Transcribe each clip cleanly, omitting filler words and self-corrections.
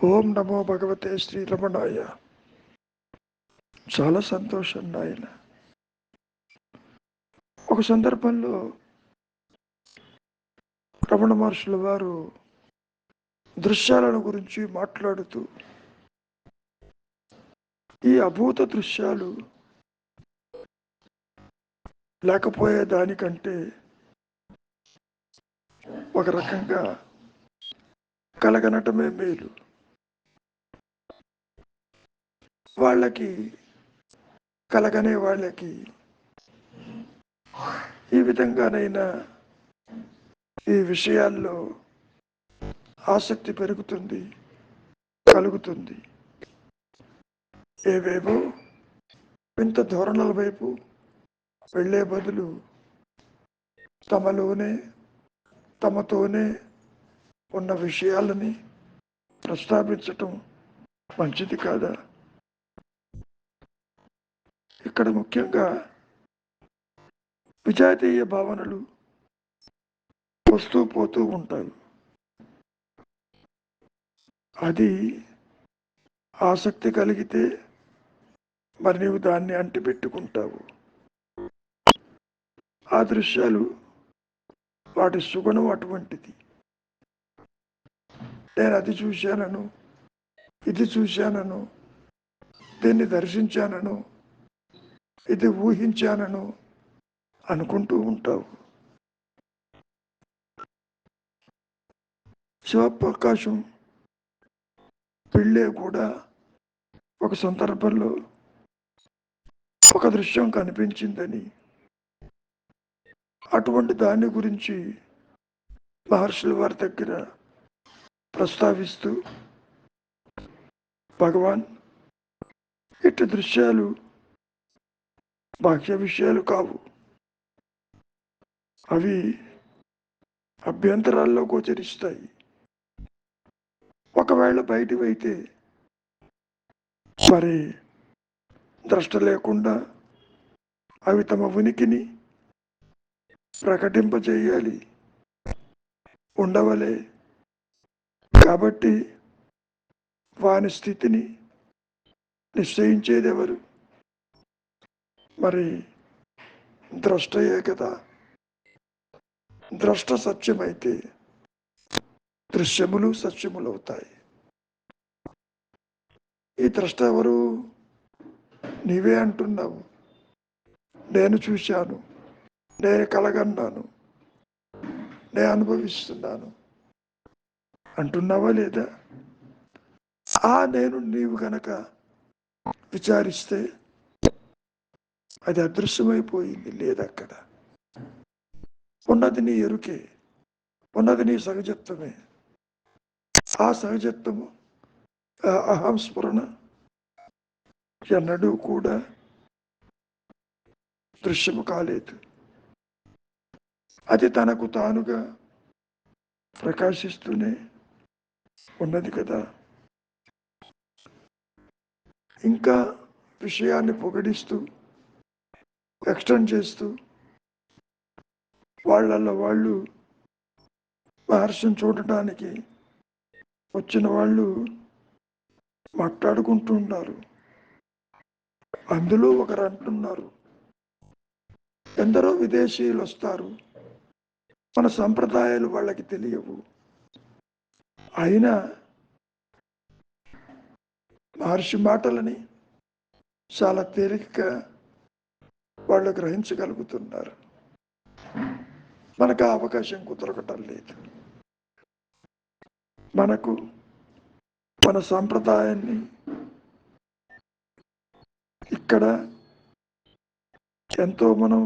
ఓం నమో భగవతే శ్రీరమణాయ. చాలా సంతోషం నాయన. ఒక సందర్భంలో రమణ మహర్షుల వారు దృశ్యాలను గురించి మాట్లాడుతూ ఈ అభూత దృశ్యాలు లేకపోయే దానికంటే ఒక రకంగా కలగనటమే మేలు. వాళ్ళకి కలగనే వాళ్ళకి ఈ విధంగానైనా ఈ విషయాల్లో ఆసక్తి పెరుగుతుంది, కలుగుతుంది. ఏవేవో వింత ధోరణుల వైపు వెళ్ళే బదులు తమతోనే ఉన్న విషయాలని ప్రస్తావించటం మంచిది కాదా? ఇక్కడ ముఖ్యంగా విజాతీయ భావనలు వస్తూ పోతూ ఉంటాయి. అది ఆసక్తి కలిగితే మరి నీవు దాన్ని అంటిపెట్టుకుంటావు. ఆ దృశ్యాలు వాటి సుగుణం అటువంటిది. నేను అది చూశానను, ఇది చూశానను, దీన్ని దర్శించానను, ఇది ఊహించానను అనుకుంటూ ఉంటావు. శివప్రకాశం పిళ్ళే కూడా ఒక సందర్భంలో ఒక దృశ్యం కనిపించిందని, అటువంటి దాని గురించి మహర్షుల వారి దగ్గర ప్రస్తావిస్తూ, భగవాన్ ఇటు దృశ్యాలు బాహ్య విషయాలు కావు, అవి అభ్యంతరాల్లో గోచరిస్తాయి. ఒకవేళ బయటివైతే మరి ద్రష్ట లేకుండా అవి తమ ఉనికిని ప్రకటింపజేయాలి, ఉండవలే. కాబట్టి వాని స్థితిని నిశ్చయించేదెవరు? మరి ద్రష్టయే కదా. ద్రష్ట సత్యమైతే దృశ్యములు సత్యములవుతాయి. ఈ ద్రష్ట ఎవరు? నీవే అంటున్నావు, నేను చూశాను, నేను కలగన్నాను, నేను అనుభవిస్తున్నాను అంటున్నావా లేదా? ఆ నేను నీవు గనక విచారిస్తే అది అదృశ్యమైపోయింది, లేదక్కడ. ఉన్నది నీ ఎరుకే, ఉన్నది నీ సహజత్వమే. ఆ సహజత్వము, ఆ అహం స్ఫురణ ఎన్నడూ కూడా దృశ్యము కాలేదు. అది తనకు తానుగా ప్రకాశిస్తూనే ఉన్నది కదా. ఇంకా విషయాన్ని పొగడిస్తూ ఎక్స్టెండ్ చేస్తూ వాళ్ళల్లో వాళ్ళు మహర్షిని చూడటానికి వచ్చిన వాళ్ళు మాట్లాడుకుంటూ ఉన్నారు. అందులో ఒకరు అంటున్నారు, ఎందరో విదేశీయులు వస్తారు, మన సంప్రదాయాలు వాళ్ళకి తెలియవు, అయినా మహర్షి మాటలని చాలా తేలికగా వాళ్ళు గ్రహించగలుగుతున్నారు. మనకు ఆ అవకాశం కుదరకటం లేదు. మనకు మన సంప్రదాయాన్ని ఇక్కడ ఎంతో మనం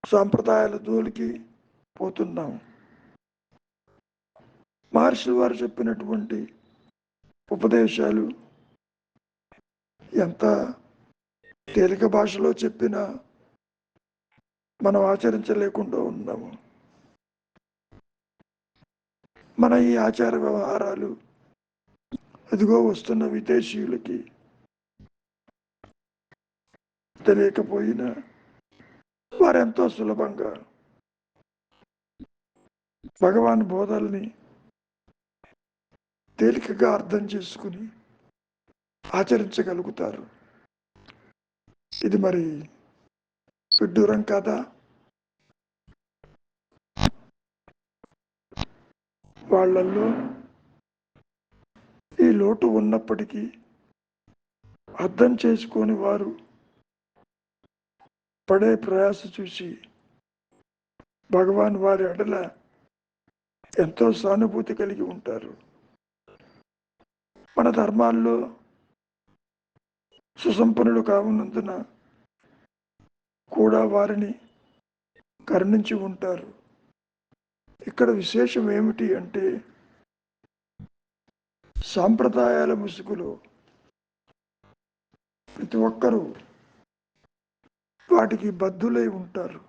సాంప్రదాయాల జోలికి పోతున్నాం. మహర్షులు వారు చెప్పినటువంటి ఉపదేశాలు ఎంత తేలిక భాషలో చెప్పినా మనం ఆచరించలేకుండా ఉన్నాము. మన ఈ ఆచార వ్యవహారాలు అదిగో వస్తున్న విదేశీయులకి తెలియకపోయినా వారెంతో సులభంగా భగవాన్ బోధల్ని తేలికగా అర్థం చేసుకుని ఆచరించగలుగుతారు. ఇది మరి విడ్డూరం కాదా? వాళ్ళల్లో ఈ లోటు ఉన్నప్పటికీ అర్థం చేసుకొని వారు పడే ప్రయాస చూసి భగవాన్ వారి ఎడల ఎంతో సానుభూతి కలిగి ఉంటారు. మన ధర్మాల్లో సుసంపన్నులు కావున్నందున కూడా వారిని కరుణించి ఉంటారు. ఇక్కడ విశేషం ఏమిటి అంటే సాంప్రదాయాల ముసుగులో ప్రతి ఒక్కరూ వాటికి బద్ధులై ఉంటారు.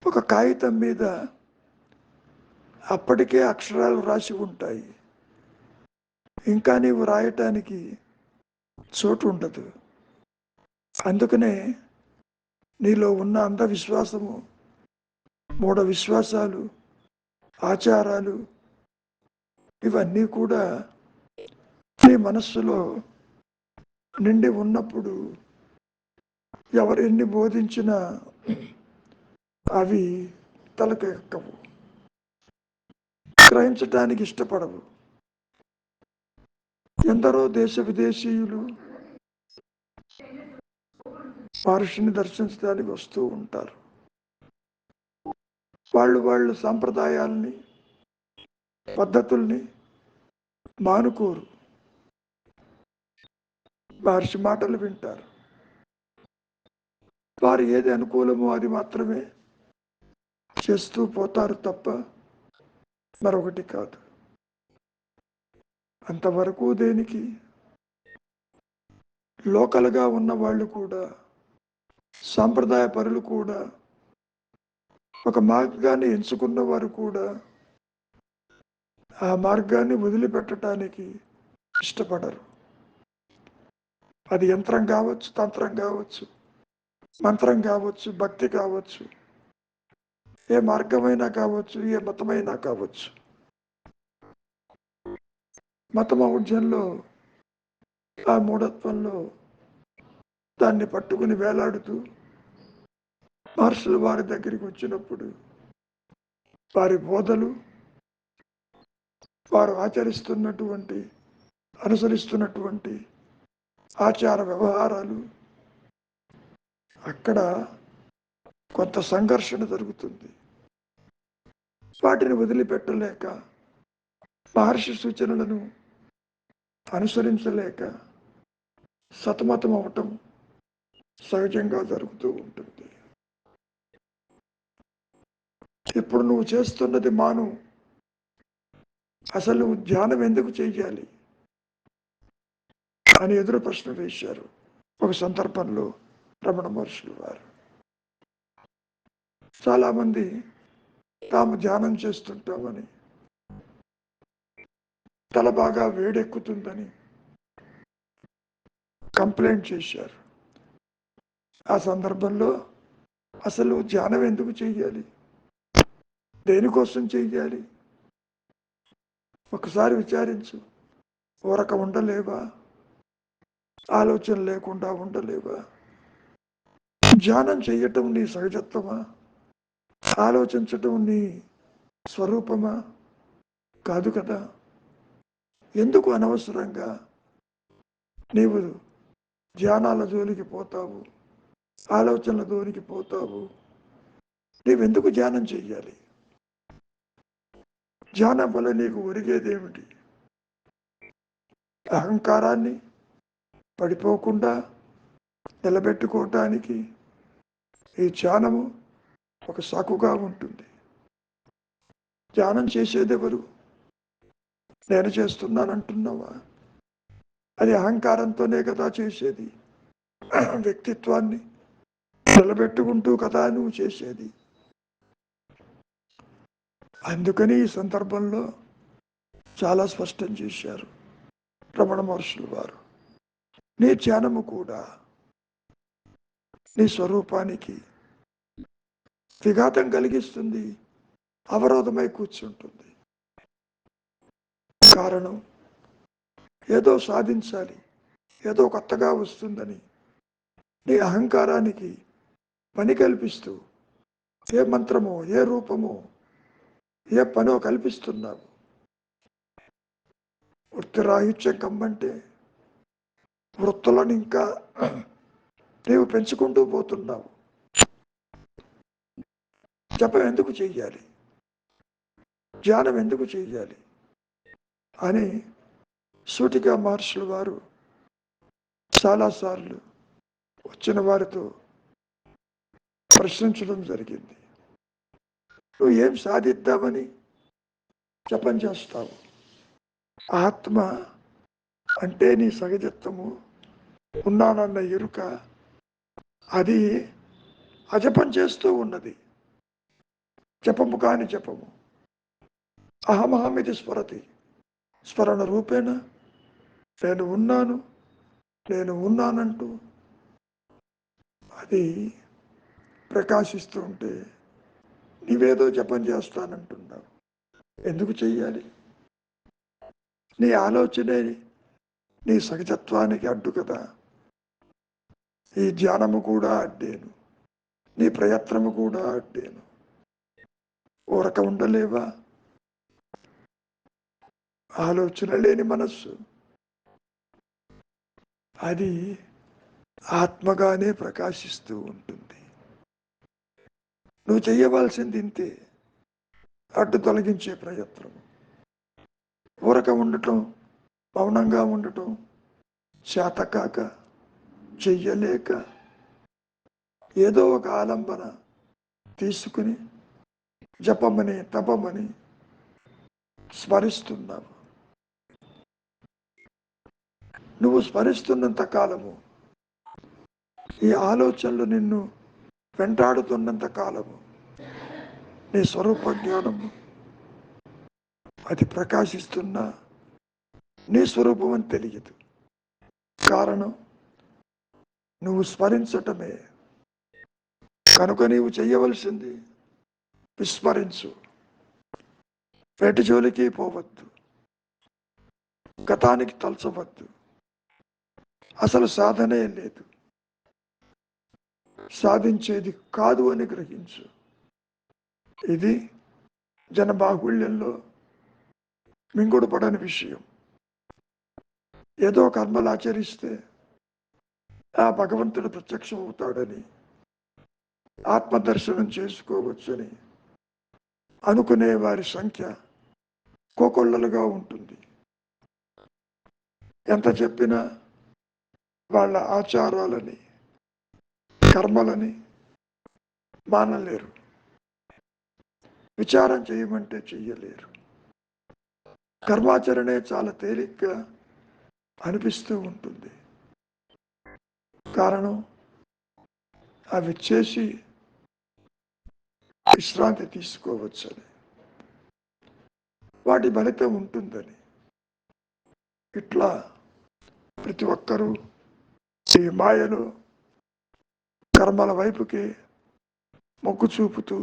ఒక కాగితం మీద అప్పటికే అక్షరాలు రాసి ఉంటాయి, ఇంకా నీవు రాయటానికి చోటు ఉండదు. అందుకనే నీలో ఉన్న అంధవిశ్వాసము, మూఢ విశ్వాసాలు, ఆచారాలు ఇవన్నీ కూడా నీ మనస్సులో నిండి ఉన్నప్పుడు ఎవరు ఎన్ని బోధించినా అవి తలకెక్కవు, గ్రహించటానికి ఇష్టపడవు. ఎందరో దేశ విదేశీయులు మహర్షిని దర్శించడానికి వస్తూ ఉంటారు. వాళ్ళు సాంప్రదాయాల్ని, పద్ధతుల్ని మానుకోరు. మహర్షి మాటలు వింటారు. వారు ఏది అనుకూలమో అది మాత్రమే చేస్తూ పోతారు తప్ప మరొకటి కాదు. అంతవరకు దేనికి? లోకల్గా ఉన్న వాళ్ళు కూడా, సాంప్రదాయ పరులు కూడా, ఒక మార్గాన్ని ఎంచుకున్న వారు కూడా ఆ మార్గాన్ని వదిలిపెట్టడానికి ఇష్టపడరు. అది యంత్రం కావచ్చు, తంత్రం కావచ్చు, మంత్రం కావచ్చు, భక్తి కావచ్చు, ఏ మార్గమైనా కావచ్చు, ఏ మతమైనా కావచ్చు. మతమౌఢ్యంలో, ఆ మూఢత్వంలో దాన్ని పట్టుకుని వేలాడుతూ మహర్షులు వారి దగ్గరికి వచ్చినప్పుడు వారి బోధలు, వారు ఆచరిస్తున్నటువంటి, అనుసరిస్తున్నటువంటి ఆచార వ్యవహారాలు, అక్కడ కొంత సంఘర్షణ జరుగుతుంది. వాటిని వదిలిపెట్టలేక, మహర్షి సూచనలను అనుసరించలేక సతమతం అవటం సహజంగా జరుగుతూ ఉంటుంది. ఇప్పుడు నువ్వు చేస్తున్నది మాను, అసలు నువ్వు ధ్యానం ఎందుకు చెయ్యాలి అని ఎదురు ప్రశ్న వేశారు ఒక సందర్భంలో రమణ మహర్షులు వారు. చాలామంది తాము ధ్యానం చేస్తుంటామని, తల బాగా వేడెక్కుతుందని కంప్లైంట్ చేశారు. ఆ సందర్భంలో అసలు ధ్యానం ఎందుకు చెయ్యాలి, దేనికోసం చెయ్యాలి ఒకసారి విచారించు. ఊరక ఉండలేవా? ఆలోచన లేకుండా ఉండలేవా? ధ్యానం చెయ్యటం నీ సహజత్వమా? ఆలోచించటం నీ స్వరూపమా? కాదు కదా. ఎందుకు అనవసరంగా నీవు ధ్యానాల జోలికి పోతావు, ఆలోచనల జోలికి పోతావు? నీవెందుకు ధ్యానం చెయ్యాలి? ధ్యానం వల్ల నీకు ఒరిగేదేమిటి? అహంకారాన్ని పడిపోకుండా నిలబెట్టుకోవటానికి ఈ ధ్యానము ఒక సాకుగా ఉంటుంది. ధ్యానం చేసేదెవరు? నేను చేస్తున్నానంటున్నావా? అది అహంకారంతోనే కదా చేసేది. వ్యక్తిత్వాన్ని నిలబెట్టుకుంటూ కదా నువ్వు చేసేది. అందుకని ఈ సందర్భంలో చాలా స్పష్టం చేశారు రమణ మహర్షులు వారు. నీ ధ్యానము కూడా నీ స్వరూపానికి విఘాతం కలిగిస్తుంది, అవరోధమై కూర్చుంటుంది. కారణం ఏదో సాధించాలి, ఏదో కొత్తగా వస్తుందని నీ అహంకారానికి పని కల్పిస్తూ ఏ మంత్రమో, ఏ రూపమో, ఏ పనో కల్పిస్తున్నావు. వృత్తిరాహిత్యం కమ్మంటే వృత్తులను ఇంకా నీవు పెంచుకుంటూ పోతున్నావు. జపం ఎందుకు చెయ్యాలి, ధ్యానం ఎందుకు చెయ్యాలి అని సూటిగా మహర్షులు వారు చాలాసార్లు వచ్చిన వారితో ప్రశ్నించడం జరిగింది. నువ్వు ఏం సాధిద్దామని జపం చేస్తావు? ఆత్మ అంటే నీ సహజత్వము, ఉన్నానన్న ఎరుక, అది అజపం చేస్తూ ఉన్నది. జపము కాని జపము. అహమహమిది స్మరతి, స్మరణ రూపేణ నేను ఉన్నాను, నేను ఉన్నానంటూ అది ప్రకాశిస్తూ ఉంటే నీవేదో జపం చేస్తానంటున్నావు. ఎందుకు చెయ్యాలి? నీ ఆలోచనే నీ సహజత్వానికి అడ్డు కదా. ఈ ధ్యానము కూడా అడ్డేను, నీ ప్రయత్నము కూడా అడ్డేను. ఊరక ఉండలేవా? ఆలోచన లేని మనస్సు అది ఆత్మగానే ప్రకాశిస్తూ ఉంటుంది. నువ్వు చెయ్యవలసింది ఇంతే, అడ్డు తొలగించే ప్రయత్నం. ఊరక ఉండటం, మౌనంగా ఉండటం చేతకాక, చెయ్యలేక ఏదో ఒక ఆలంబన తీసుకుని జపమని తపమని స్మరిస్తున్నావు. నువ్వు స్మరిస్తున్నంత కాలము, ఈ ఆలోచనలు నిన్ను వెంటాడుతున్నంత కాలము నీ స్వరూప జ్ఞానము అది ప్రకాశిస్తున్నా నీ స్వరూపం అని తెలియదు. కారణం నువ్వు స్మరించటమే. కనుక నీవు చెయ్యవలసింది విస్మరించు, వేటి జోలికి పోవద్దు, గతానికి తలచవద్దు. అసలు సాధనే లేదు, సాధించేది కాదు అని గ్రహించు. ఇది జనబాహుళ్యంలో మింగుడు పడని విషయం. ఏదో కర్మలు ఆచరిస్తే ఆ భగవంతుడు ప్రత్యక్షం అవుతాడని, ఆత్మదర్శనం చేసుకోవచ్చని అనుకునే వారి సంఖ్య కోకొల్లలుగా ఉంటుంది. ఎంత చెప్పినా వాళ్ళ ఆచారాలని, కర్మలని మానలేరు. విచారం చేయమంటే చెయ్యలేరు. కర్మాచరణే చాలా తేలిగ్గా అనిపిస్తూ ఉంటుంది. కారణం అవి చేసి విశ్రాంతి తీసుకోవచ్చని, వాటి ఫలితం ఉంటుందని. ఇట్లా ప్రతి ఒక్కరూ ఈ మాయను, కర్మల వైపుకి మొగ్గు చూపుతూ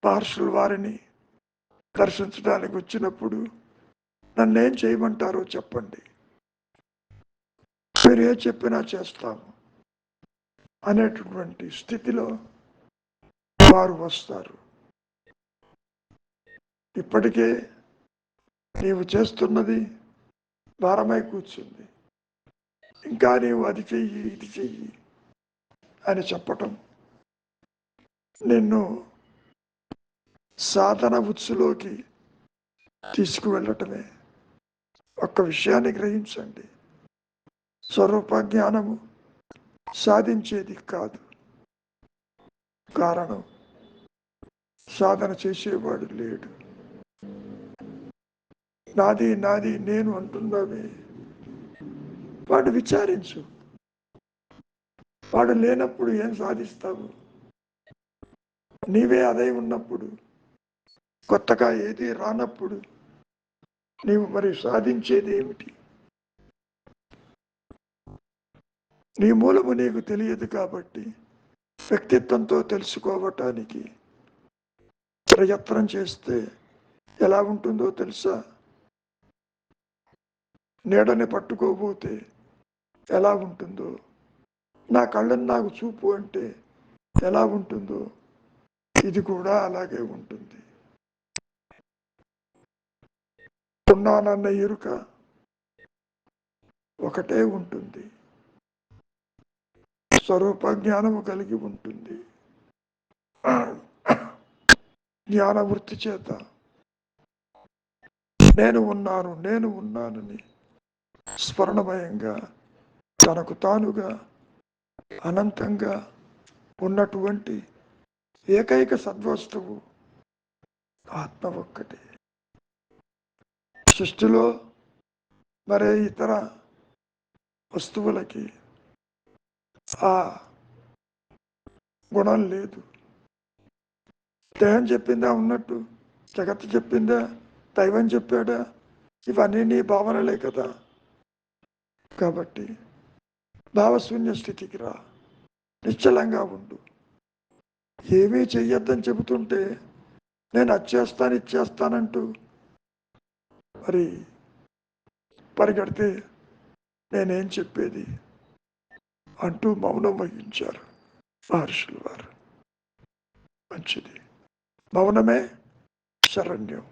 మహర్షుల వారిని దర్శించడానికి వచ్చినప్పుడు నన్నేం చేయమంటారో చెప్పండి, మీరు ఏ చెప్పినా చేస్తాము అనేటటువంటి స్థితిలో వారు వస్తారు. ఇప్పటికే నీవు చేస్తున్నది భారమై కూర్చుంది, ఇంకా నీవు అది చెయ్యి, ఇది చెయ్యి అని చెప్పటం నిన్ను సాధన ఉత్సులోకి తీసుకువెళ్ళటమే. ఒక్క విషయాన్ని గ్రహించండి, స్వరూప జ్ఞానము సాధించేది కాదు. కారణం సాధన చేసేవాడు లేడు. నాది నాది నేను అంటున్నావే, వాడు విచారించు. వాడు లేనప్పుడు ఏం సాధిస్తావు? నీవే అదై ఉన్నప్పుడు, కొత్తగా ఏది రానప్పుడు నీవు మరి సాధించేది ఏమిటి? నీ మూలము నీకు తెలియదు కాబట్టి వ్యక్తిత్వంతో తెలుసుకోవటానికి ప్రయత్నం చేస్తే ఎలా ఉంటుందో తెలుసా? నీడని పట్టుకోబోతే ఎలా ఉంటుందో, నా కళ్ళని నాకు చూపు అంటే ఎలా ఉంటుందో ఇది కూడా అలాగే ఉంటుంది. ఉన్నానన్న ఎరుక ఒకటే ఉంటుంది, స్వరూప జ్ఞానము కలిగి ఉంటుంది. జ్ఞాన వృత్తి చేత నేను ఉన్నానని స్మరణమయంగా తనకు తానుగా అనంతంగా ఉన్నటువంటి ఏకైక సద్వస్తువు ఆత్మ ఒక్కటే. సృష్టిలో మరే ఇతర వస్తువులకి ఆ గుణం లేదు. దేహం చెప్పిందా ఉన్నట్టు, జగత్తు చెప్పిందా, దైవం చెప్పాడా, ఇవన్నీ నీ భావనలే కదా. కాబట్టి భావశూన్య స్థితికి రా, నిశ్చలంగా ఉండు. ఏమీ చెయ్యొద్దని చెబుతుంటే నేను అది ఇచ్చేస్తానంటూ మరి పరిగెడితే నేనేం చెప్పేది అంటూ మౌనం వహించారు మహర్షులు వారు. మంచిది, మౌనమే శరణ్యం.